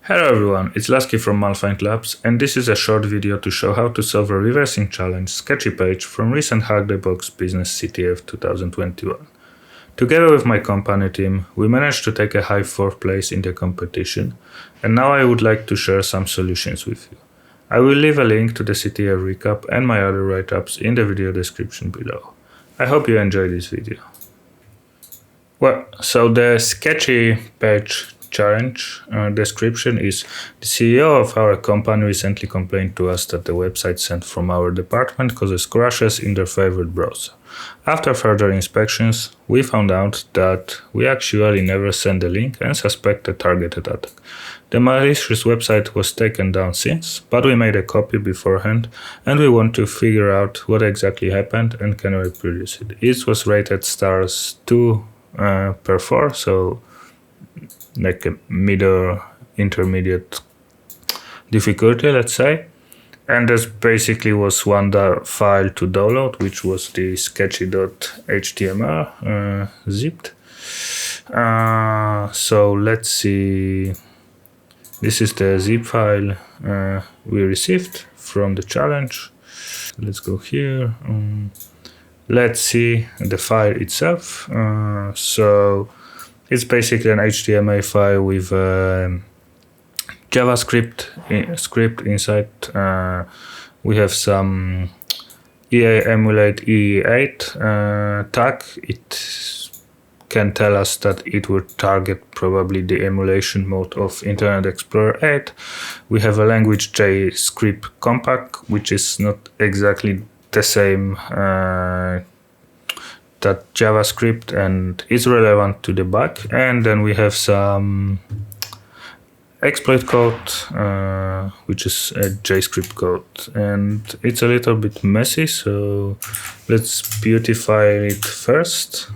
Hello everyone, it's Lasky from Malfind Labs, and this is a short video to show how to solve a reversing challenge Sketchy Page from recent Hack the Box Business CTF 2021. Together with my company team, we managed to take a high 4th place in the competition, and now I would like to share some solutions with you. I will leave a link to the CTF recap and my other write-ups in the video description below. I hope you enjoy this video. Well, so the Sketchy Page challenge description is: the CEO of our company recently complained to us that the website sent from our department causes crashes in their favorite browser. After further inspections, we found out that we actually never sent the link and suspect a targeted attack. The malicious website was taken down since, but we made a copy beforehand and we want to figure out what exactly happened and can reproduce it. It was rated stars 2 per 4, so like a middle intermediate difficulty, let's say. And this basically was one file to download, which was the sketchy.html zipped. So let's see. This is the zip file we received from the challenge. Let's go here. Let's see the file itself. So it's basically an HTML file with JavaScript script inside. We have some EA emulate EE8 tag. It can tell us that it will target probably the emulation mode of Internet Explorer 8. We have a language JScript compact, which is not exactly the same that JavaScript, and is relevant to the bug. And then we have some exploit code, which is a JScript code, and it's a little bit messy, so let's beautify it first.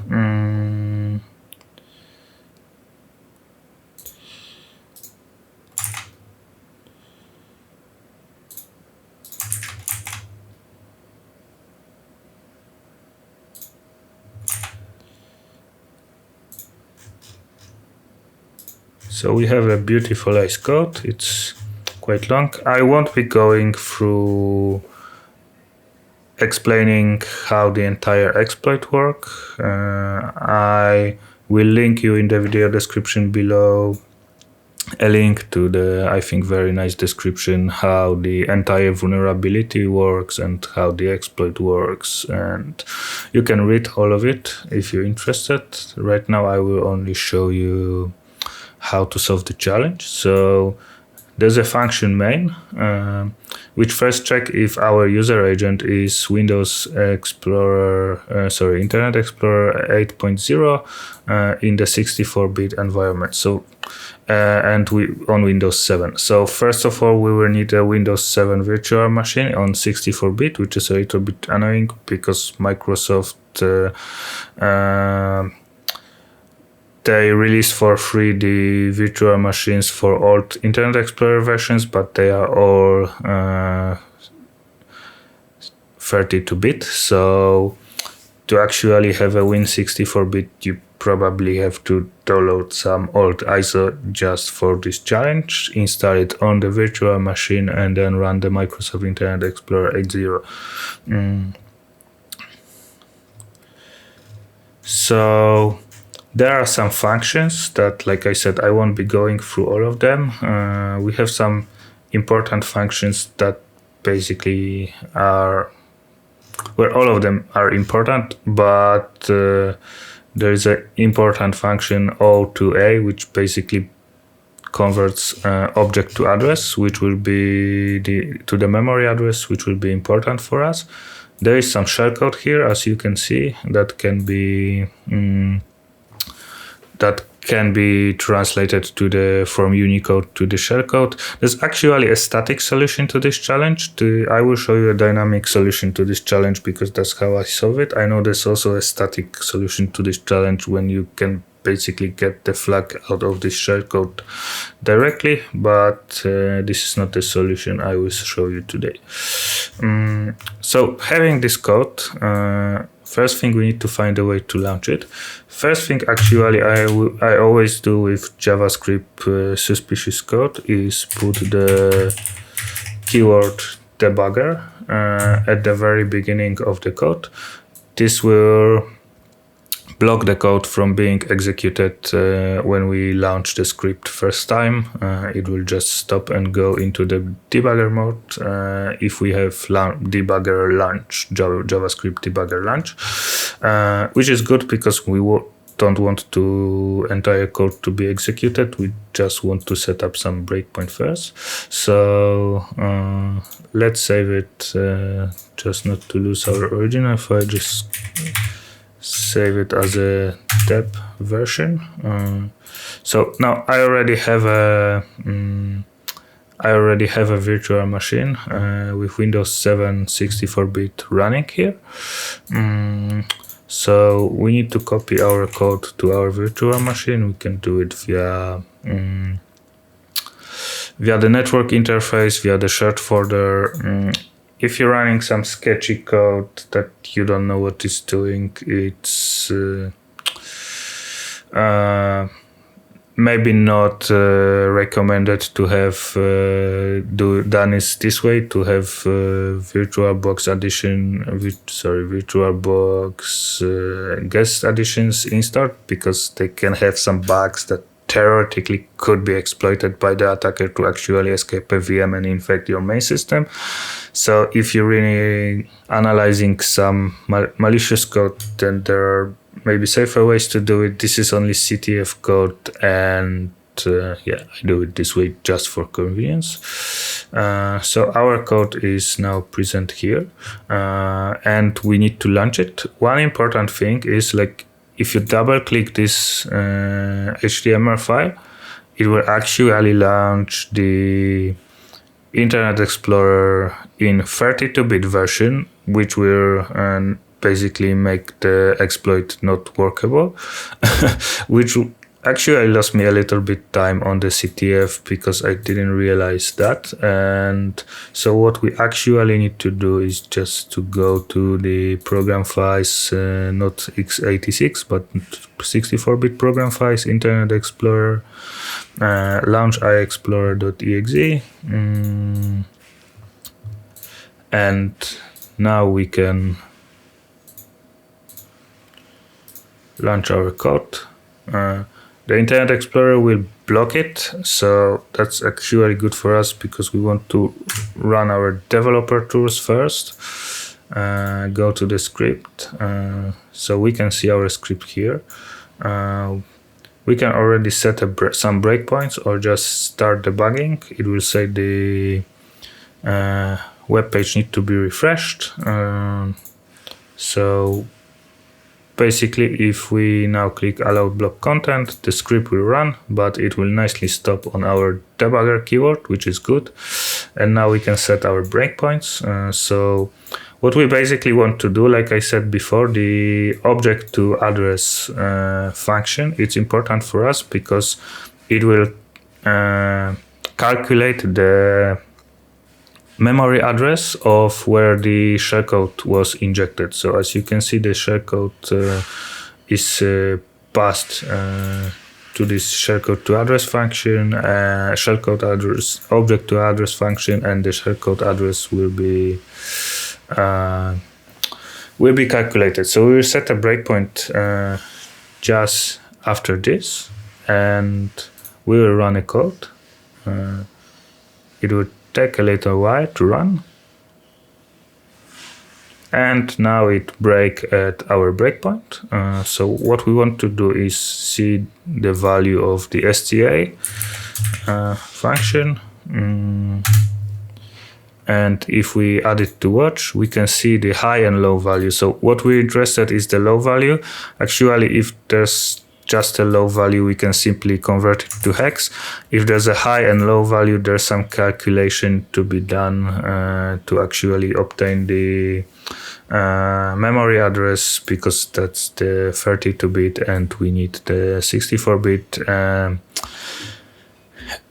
So we have a beautifulized code. It's quite long. I won't be going through explaining how the entire exploit works. I will link you in the video description below a link to the, I think, very nice description how the entire vulnerability works and how the exploit works, and you can read all of it if you're interested. Right now I will only show you how to solve the challenge. So there's a function main, which first check if our user agent is Windows Explorer, Internet Explorer 8.0 in the 64-bit environment. So and we on Windows 7. So first of all, we will need a Windows 7 virtual machine on 64-bit, which is a little bit annoying because Microsoft they released for free the virtual machines for old Internet Explorer versions, but they are all 32-bit. So to actually have a Win64-bit, you probably have to download some old ISO just for this challenge, install it on the virtual machine, and then run the Microsoft Internet Explorer 8.0. So there are some functions that, like I said, I won't be going through all of them. We have some important functions that basically are, well, all of them are important, but there is an important function O2A, which basically converts object to address, which will be to the memory address, which will be important for us. There is some shellcode here, as you can see, that can be translated from Unicode to the shellcode. There's actually a static solution to this challenge. I will show you a dynamic solution to this challenge because that's how I solve it. I know there's also a static solution to this challenge when you can basically get the flag out of this shellcode directly, but this is not the solution I will show you today. So having this code, first thing we need to find a way to launch it. First thing actually I always do with JavaScript suspicious code is put the keyword debugger at the very beginning of the code. This will block the code from being executed when we launch the script first time. It will just stop and go into the debugger mode if we have debugger launch, JavaScript debugger launch, which is good because we don't want the entire code to be executed. We just want to set up some breakpoint first. So let's save it just not to lose our original file. Just save it as a deb version. So now I already have a virtual machine with Windows 7 64-bit running here. So we need to copy our code to our virtual machine. We can do it via the network interface, via the shared folder. If you're running some sketchy code that you don't know what it's doing, it's maybe not recommended to have done it this way, to have VirtualBox guest additions installed, because they can have some bugs that theoretically could be exploited by the attacker to actually escape a VM and infect your main system. So if you're really analyzing some malicious code, then there are maybe safer ways to do it. This is only CTF code, and I do it this way just for convenience. So our code is now present here, and we need to launch it. One important thing is, like, if you double click this HTML file, it will actually launch the Internet Explorer in 32-bit version, which will basically make the exploit not workable, which actually lost me a little bit time on the CTF because I didn't realize that. And so what we actually need to do is just to go to the program files, not x86 but 64-bit program files, Internet Explorer, launch iexplorer.exe, and now we can launch our code. The Internet Explorer will block it, so that's actually good for us because we want to run our developer tools first. Go to the script, so we can see our script here. We can already set some breakpoints or just start debugging. It will say the web page needs to be refreshed. So basically, if we now click allow block content, the script will run, but it will nicely stop on our debugger keyword, which is good. And now we can set our breakpoints. So what we basically want to do, like I said before, the object to address function, it's important for us because it will calculate the memory address of where the shellcode was injected. So as you can see, the shellcode is passed to this shellcode to address function, shellcode address object to address function, and the shellcode address will be calculated. So we will set a breakpoint just after this, and we will run a code. It will take a little while to run, and now it break at our breakpoint. So what we want to do is see the value of the STA function, and if we add it to watch, we can see the high and low value. So what we're interested is the low value. Actually, if there's just a low value, we can simply convert it to hex. If there's a high and low value, there's some calculation to be done to actually obtain the memory address, because that's the 32-bit and we need the 64-bit.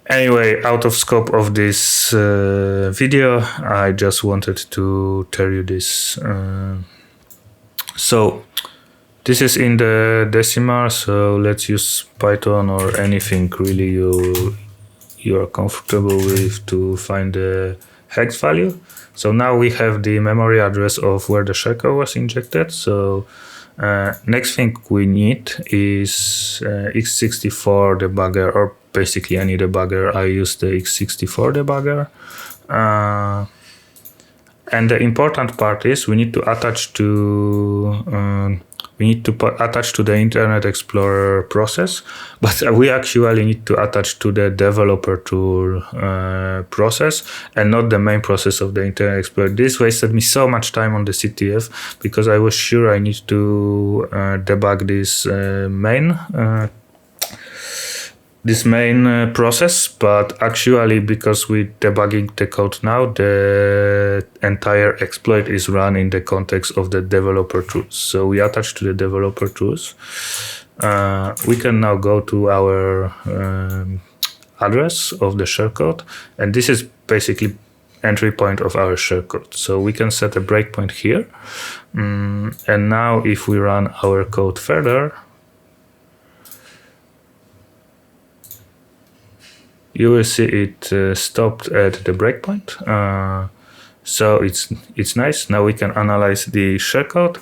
Anyway, out of scope of this video, I just wanted to tell you this So this is in the decimal, so let's use Python or anything really you are comfortable with to find the hex value. So now we have the memory address of where the shellcode was injected. So next thing we need is x64 debugger, or basically any debugger. I use the x64 debugger. And the important part is we need to attach to attach to the Internet Explorer process, but we actually need to attach to the developer tool process and not the main process of the Internet Explorer. This wasted me so much time on the CTF because I was sure I need to debug this main process, but actually because we're debugging the code now, the entire exploit is run in the context of the developer tools. So we attach to the developer tools. We can now go to our address of the shellcode, and this is basically entry point of our shellcode. So we can set a breakpoint here. And now if we run our code further, you will see it stopped at the breakpoint. So it's nice. Now we can analyze the shellcode.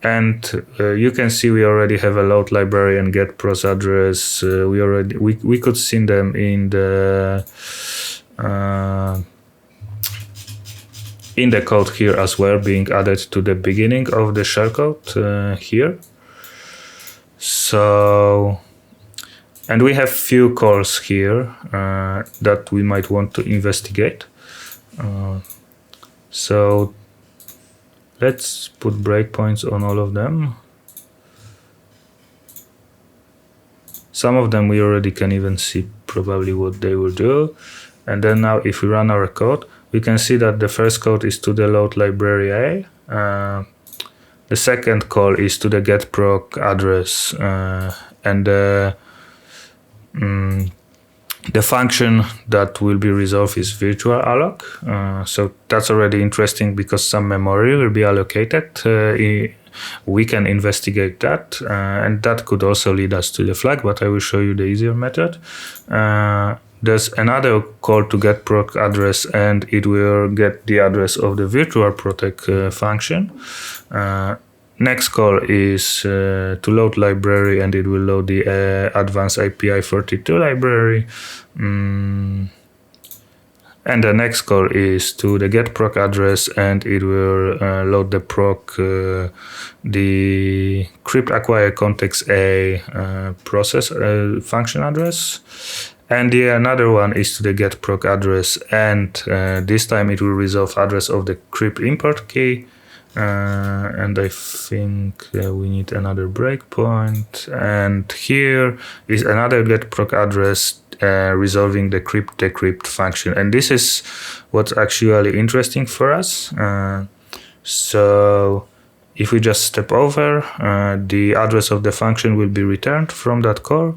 And you can see we already have a load library and get pros address. We could see them in the code here as well, being added to the beginning of the shellcode here. So. And we have few calls here that we might want to investigate. So let's put breakpoints on all of them. Some of them we already can even see probably what they will do. And then now if we run our code, we can see that the first code is to the load library A. The second call is to the getproc address, and the function that will be resolved is virtual alloc. So that's already interesting because some memory will be allocated. We can investigate that, and that could also lead us to the flag, but I will show you the easier method. There's another call to getproc address, and it will get the address of the virtual protect function. Next call is to load library, and it will load the advanced API 42 library. And the next call is to the getproc address, and it will load the proc, the crypt acquire context A process function address. And the another one is to the getproc address, and this time it will resolve address of the crypt import key. And I think we need another breakpoint, and here is another getproc address resolving the crypt decrypt function, and this is what's actually interesting for us. So if we just step over, the address of the function will be returned from that core.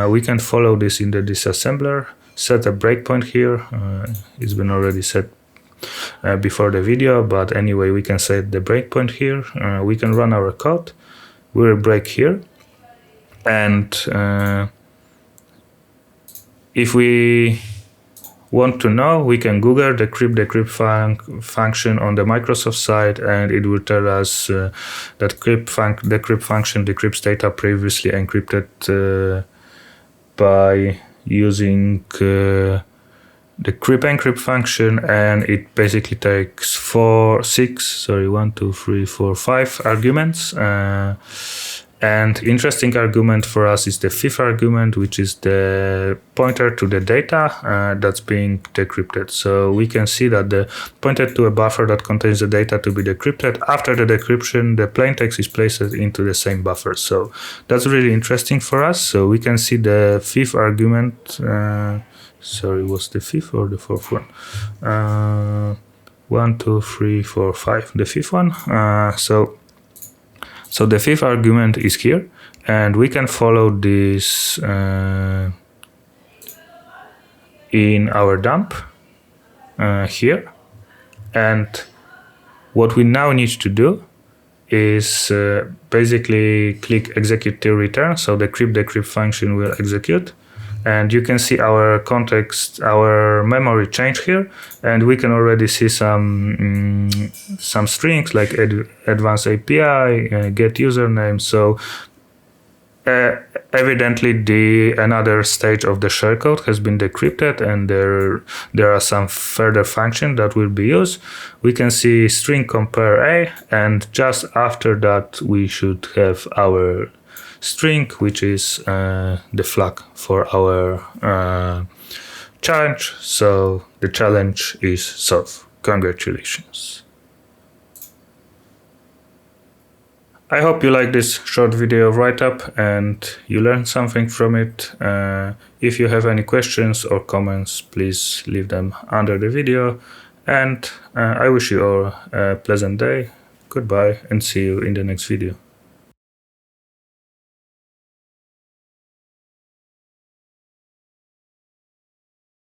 We can follow this in the disassembler, set a breakpoint here. It's been already set before the video, but anyway, we can set the breakpoint here. We can run our code. We'll break here, and if we want to know, we can Google the decrypt function on the Microsoft side, and it will tell us that decrypt function decrypts data previously encrypted by using the crypt function, and it basically takes 5 arguments. And interesting argument for us is the fifth argument, which is the pointer to the data that's being decrypted. So we can see that the pointer to a buffer that contains the data to be decrypted. After the decryption, the plain text is placed into the same buffer. So that's really interesting for us. So we can see the fifth argument. Was the fifth or the fourth one? 1, 2, 3, 4, 5. The fifth one. So the fifth argument is here, and we can follow this in our dump here. And What we now need to do is basically click execute till return, so the decrypt function will execute. And you can see our context, our memory change here, and we can already see some strings like advanced API, get username. So evidently another stage of the shellcode has been decrypted, and there are some further functions that will be used. We can see string compare A, and just after that we should have our string, which is the flag for our challenge. So the challenge is solved. Congratulations. I hope you like this short video write-up and you learned something from it. If you have any questions or comments, please leave them under the video. And I wish you all a pleasant day. Goodbye and see you in the next video.